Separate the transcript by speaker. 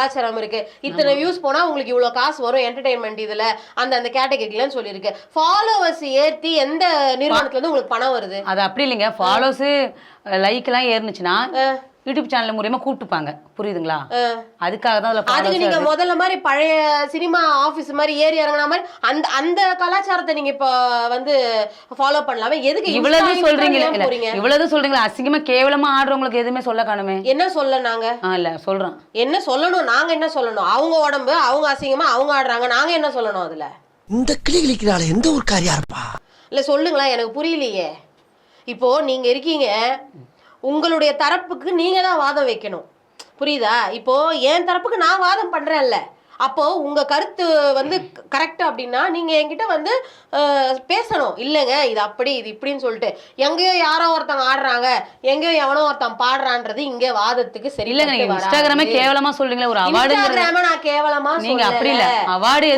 Speaker 1: கலாச்சாரம் இருக்கு, இத்தனை வியூஸ் போனா உங்களுக்கு இவ்வளவு காசு வரும் என்டர்டைன்மெண்ட் இதுல அந்த கேட்டகரியிலன்னு சொல்லியிருக்கு. ஃபாலோவர்ஸ் ஏத்தி எந்த நிறுவனத்துல இருந்து உங்களுக்கு பணம் வருது?
Speaker 2: அது அப்படி இல்லைங்க, ஃபாலோஸ் லைக் எல்லாம் ஏறுனுச்சுன்னா யூடியூப் சேனல் மூலியமா கூப்பிட்டுப்பாங்க, புரியுதுங்களா? அதுக்காக தான்
Speaker 1: அதுக்கு நீங்க முதல்ல மாதிரி பழைய சினிமா ஆபீஸ் மாதிரி ஏறி இறங்கின மாதிரி அந்த கலாச்சாரத்தை நீங்க இப்ப வந்து ஃபாலோ பண்ணலாமே. எதுக்கு
Speaker 2: இவ்வளவு சொல்றீங்களா? இவ்வளவு சொல்றீங்களா? அசிங்கமா கேவலமா ஆடுறவங்களுக்கு எதுவுமே சொல்ல காணுமே.
Speaker 1: என்ன சொல்ல நாங்க?
Speaker 2: இல்ல சொல்றோம்.
Speaker 1: என்ன சொல்லணும்? நாங்க என்ன சொல்லணும்? அவங்க உடம்பு, அவங்க அசிங்கமா அவங்க ஆடுறாங்க, நாங்க என்ன சொல்லணும் அதுல?
Speaker 3: இந்த கிளி கிளிக்கிறாள் எந்த ஒரு காரியா இருப்பா?
Speaker 1: இல்ல சொல்லுங்களா, எனக்கு புரியலையே. இப்போ நீங்க இருக்கீங்க, உங்களுடைய தரப்புக்கு நீங்க தான் வாதம் வைக்கணும், புரியுதா? இப்போ என் தரப்புக்கு நான் வாதம் பண்றேன்ல, அப்போ உங்க கருத்து வந்து கரெக்ட் அப்படின்னா நீங்க என்கிட்ட வந்து பேசணும். இல்லைங்க இது அப்படி இது இப்படின்னு சொல்லிட்டு எங்கேயோ யாரோ ஒருத்தங்க ஆடுறாங்க, எங்கேயோ எவனோ ஒருத்தன் பாடுறான்றது இங்க வாதத்துக்கு சரி
Speaker 2: இல்லைங்க. நீங்க இன்ஸ்டாகிராமே கேவலமா சொல்றீங்களா? ஒரு அவார்டு
Speaker 1: நான் கேவலமா
Speaker 2: நீங்க அப்படி இல்ல, அவார்டு